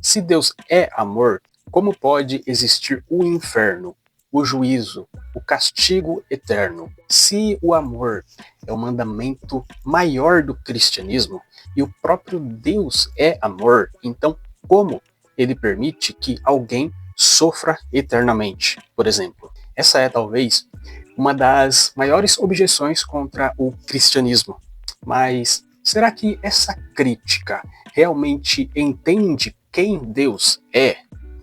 Se Deus é amor, como pode existir o inferno, o juízo, o castigo eterno? Se o amor é o mandamento maior do cristianismo e o próprio Deus é amor, então como ele permite que alguém sofra eternamente, por exemplo? Essa é talvez uma das maiores objeções contra o cristianismo. Mas será que essa crítica realmente entende quem Deus é?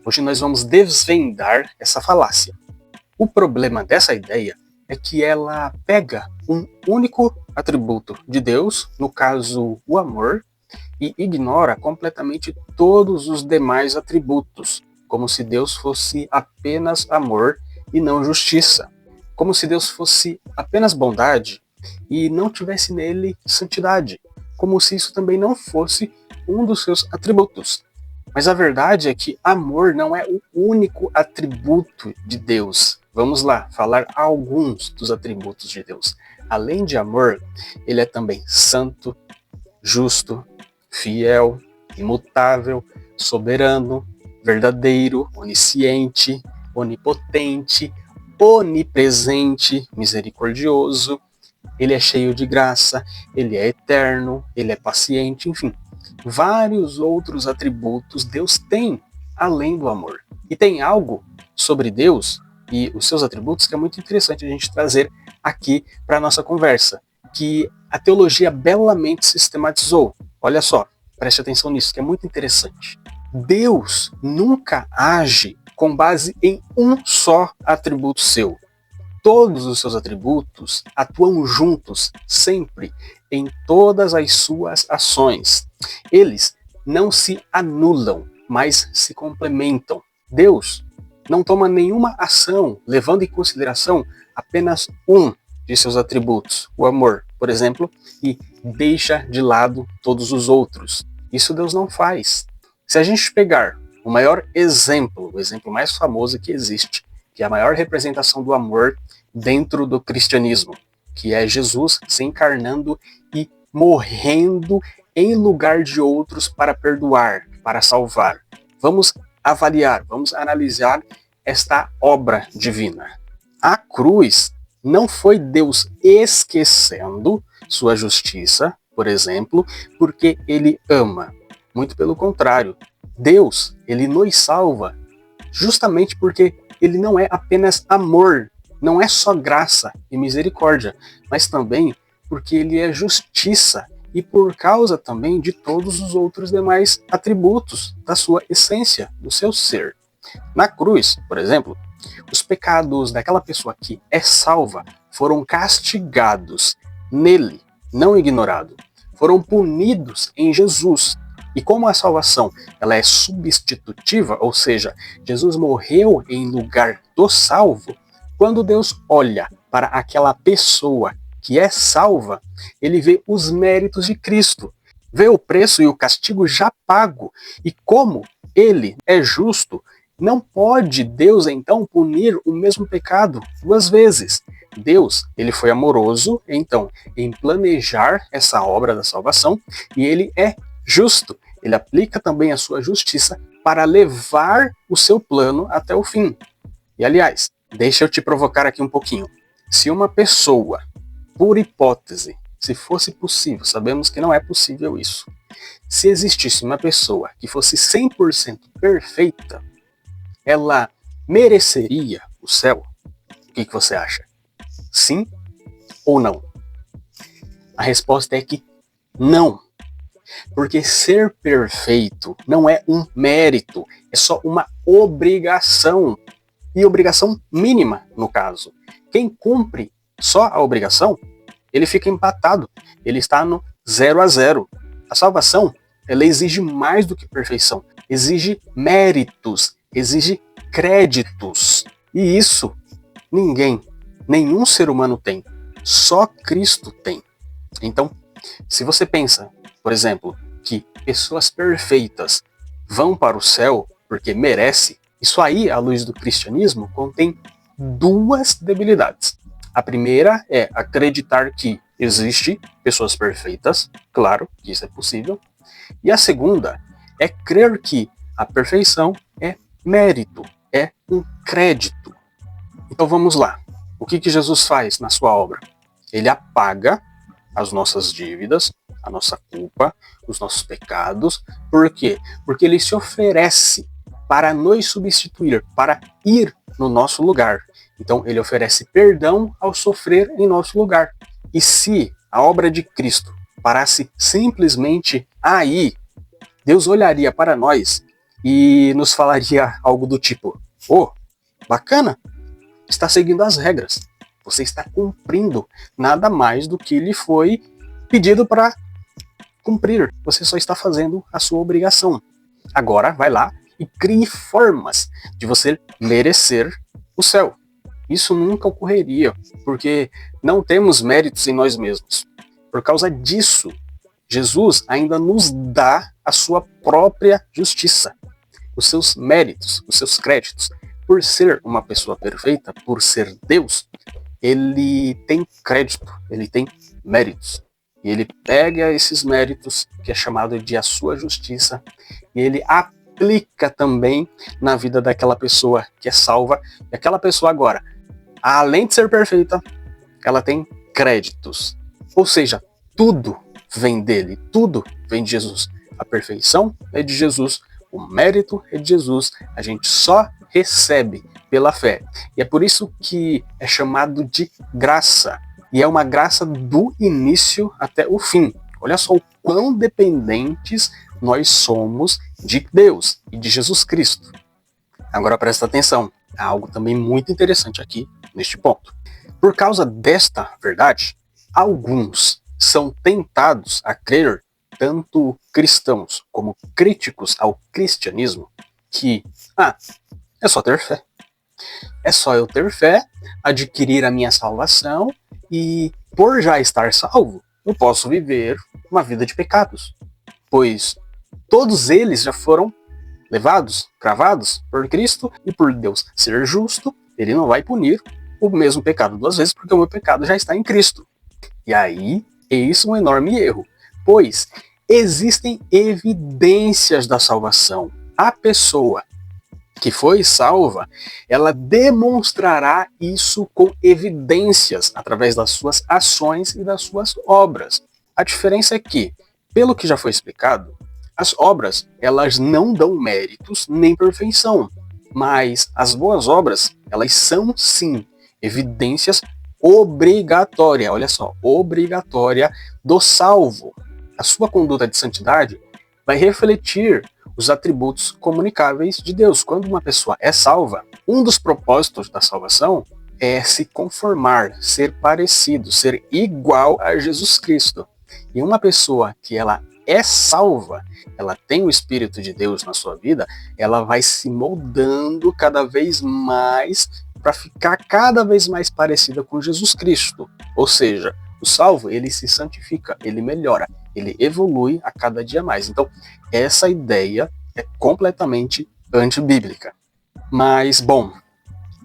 Hoje nós vamos desvendar essa falácia. O problema dessa ideia é que ela pega um único atributo de Deus, no caso o amor, e ignora completamente todos os demais atributos, como se Deus fosse apenas amor e não justiça, como se Deus fosse apenas bondade e não tivesse nele santidade, como se isso também não fosse um dos seus atributos. Mas a verdade é que amor não é o único atributo de Deus. Vamos lá, falar alguns dos atributos de Deus. Além de amor, ele é também santo, justo, fiel, imutável, soberano, verdadeiro, onisciente, onipotente, onipresente, misericordioso. Ele é cheio de graça, ele é eterno, ele é paciente, enfim. Vários outros atributos Deus tem, além do amor. E tem algo sobre Deus e os seus atributos que é muito interessante a gente trazer aqui para a nossa conversa, que a teologia belamente sistematizou. Olha só, preste atenção nisso, que é muito interessante. Deus nunca age com base em um só atributo seu. Todos os seus atributos atuam juntos, sempre, em todas as suas ações. Eles não se anulam, mas se complementam. Deus não toma nenhuma ação levando em consideração apenas um de seus atributos, o amor, por exemplo, e deixa de lado todos os outros. Isso Deus não faz. Se a gente pegar o maior exemplo, o exemplo mais famoso que existe, que é a maior representação do amor dentro do cristianismo, que é Jesus se encarnando e morrendo em lugar de outros para perdoar, para salvar. Vamos avaliar, vamos analisar esta obra divina. A cruz não foi Deus esquecendo sua justiça, por exemplo, porque ele ama. Muito pelo contrário. Deus, ele nos salva justamente porque ele não é apenas amor, não é só graça e misericórdia, mas também porque ele é justiça e por causa também de todos os outros demais atributos da sua essência, do seu ser. Na cruz, por exemplo, os pecados daquela pessoa que é salva foram castigados nele, não ignorados. Foram punidos em Jesus. E como a salvação ela é substitutiva, ou seja, Jesus morreu em lugar do salvo, quando Deus olha para aquela pessoa que é salva, ele vê os méritos de Cristo, vê o preço e o castigo já pago. E como ele é justo, não pode Deus então punir o mesmo pecado duas vezes. Deus, ele foi amoroso, então, em planejar essa obra da salvação, e ele é justo. Ele aplica também a sua justiça para levar o seu plano até o fim. E aliás, deixa eu te provocar aqui um pouquinho. Se uma pessoa, por hipótese, se fosse possível, sabemos que não é possível isso, se existisse uma pessoa que fosse 100% perfeita, ela mereceria o céu? O que você acha? Sim ou não? A resposta é que não. Porque ser perfeito não é um mérito, é só uma obrigação. E obrigação mínima, no caso. Quem cumpre só a obrigação, ele fica empatado. Ele está no 0-0. A salvação, ela exige mais do que perfeição. Exige méritos, exige créditos. E isso nenhum ser humano tem. Só Cristo tem. Então, se você pensa, por exemplo, que pessoas perfeitas vão para o céu porque merece, isso aí, à luz do cristianismo, contém duas debilidades. A primeira é acreditar que existe pessoas perfeitas, claro que isso é possível. E a segunda é crer que A perfeição é mérito, é um crédito. Então vamos lá. O que Jesus faz na sua obra? Ele apaga as nossas dívidas, a nossa culpa, os nossos pecados. Por quê? Porque ele se oferece para nos substituir, para ir no nosso lugar. Então ele oferece perdão ao sofrer em nosso lugar. E se a obra de Cristo parasse simplesmente aí, Deus olharia para nós e nos falaria algo do tipo: "Oh, bacana, está seguindo as regras. Você está cumprindo nada mais do que lhe foi pedido para cumprir. Você só está fazendo a sua obrigação. Agora vai lá e crie formas de você merecer o céu." Isso nunca ocorreria, porque não temos méritos em nós mesmos. Por causa disso, Jesus ainda nos dá a sua própria justiça, os seus méritos, os seus créditos. Por ser uma pessoa perfeita, por ser Deus, ele tem crédito, ele tem méritos. E ele pega esses méritos, que é chamado de a sua justiça, e ele aplica também na vida daquela pessoa que é salva. E aquela pessoa agora, além de ser perfeita, ela tem créditos. Ou seja, tudo vem dele, tudo vem de Jesus. A perfeição é de Jesus, o mérito é de Jesus, a gente só recebe pela fé. E é por isso que é chamado de graça. E é uma graça do início até o fim. Olha só o quão dependentes nós somos de Deus e de Jesus Cristo. Agora presta atenção, há algo também muito interessante aqui neste ponto. Por causa desta verdade, alguns são tentados a crer, tanto cristãos como críticos ao cristianismo, que é só ter fé. É só eu ter fé, adquirir a minha salvação e, por já estar salvo, eu posso viver uma vida de pecados, pois todos eles já foram levados, cravados por Cristo, e por Deus ser justo, ele não vai punir o mesmo pecado duas vezes, porque o meu pecado já está em Cristo. E aí, eis um enorme erro, pois existem evidências da salvação. A pessoa que foi salva, ela demonstrará isso com evidências, através das suas ações e das suas obras. A diferença é que, pelo que já foi explicado, as obras, elas não dão méritos nem perfeição, mas as boas obras, elas são sim evidências obrigatórias, olha só, obrigatória do salvo. A sua conduta de santidade vai refletir os atributos comunicáveis de Deus. Quando uma pessoa é salva, um dos propósitos da salvação é se conformar, ser parecido, ser igual a Jesus Cristo. E uma pessoa que ela é salva, ela tem o Espírito de Deus na sua vida, ela vai se moldando cada vez mais para ficar cada vez mais parecida com Jesus Cristo. Ou seja, o salvo, ele se santifica, ele melhora, ele evolui a cada dia mais. Então, essa ideia é completamente antibíblica. Mas, bom,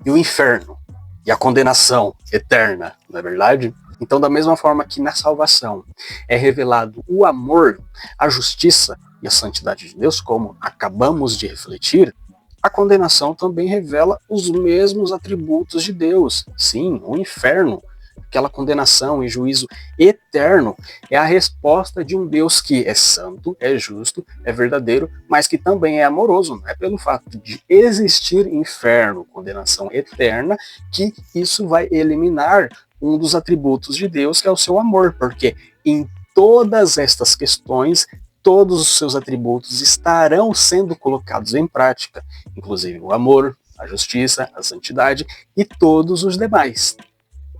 e o inferno? E a condenação eterna, não é verdade? Então, da mesma forma que na salvação é revelado o amor, a justiça e a santidade de Deus, como acabamos de refletir, a condenação também revela os mesmos atributos de Deus. Sim, o inferno, aquela condenação e juízo eterno, é a resposta de um Deus que é santo, é justo, é verdadeiro, mas que também é amoroso. Não é pelo fato de existir inferno, condenação eterna, que isso vai eliminar um dos atributos de Deus, que é o seu amor, porque em todas estas questões, todos os seus atributos estarão sendo colocados em prática, inclusive o amor, a justiça, a santidade e todos os demais.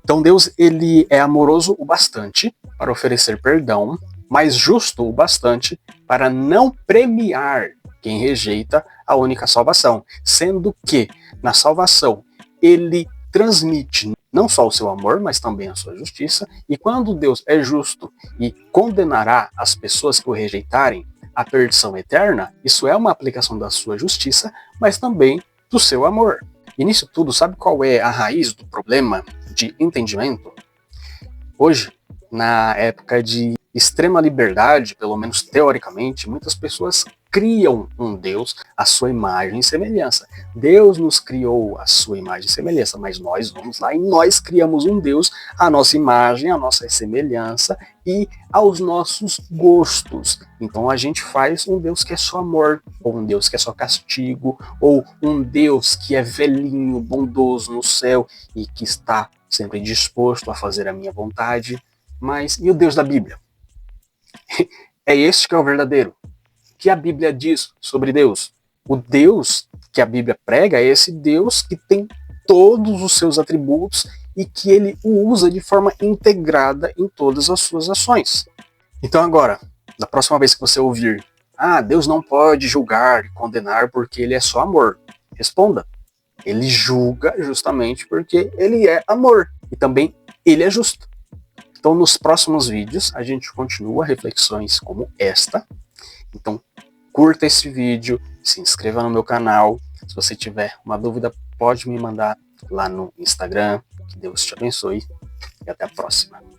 Então Deus, ele é amoroso o bastante para oferecer perdão, mas justo o bastante para não premiar quem rejeita a única salvação, sendo que na salvação ele transmite não só o seu amor, mas também a sua justiça, e quando Deus é justo e condenará as pessoas que o rejeitarem à perdição eterna, isso é uma aplicação da sua justiça, mas também do seu amor. E nisso tudo, sabe qual é a raiz do problema de entendimento? Hoje, na época de extrema liberdade, pelo menos teoricamente, muitas pessoas criam um Deus à sua imagem e semelhança. Deus nos criou à sua imagem e semelhança, mas nós vamos lá e nós criamos um Deus à nossa imagem, à nossa semelhança e aos nossos gostos. Então a gente faz um Deus que é só amor, ou um Deus que é só castigo, ou um Deus que é velhinho, bondoso no céu e que está sempre disposto a fazer a minha vontade. Mas e o Deus da Bíblia? É este que é o verdadeiro. O que a Bíblia diz sobre Deus? O Deus que a Bíblia prega é esse Deus que tem todos os seus atributos e que ele o usa de forma integrada em todas as suas ações. Então agora, da próxima vez que você ouvir, Deus não pode julgar e condenar porque ele é só amor, responda, ele julga justamente porque ele é amor e também ele é justo. Então nos próximos vídeos a gente continua reflexões como esta. Então curta esse vídeo, se inscreva no meu canal. Se você tiver uma dúvida, pode me mandar lá no Instagram. Que Deus te abençoe e até a próxima.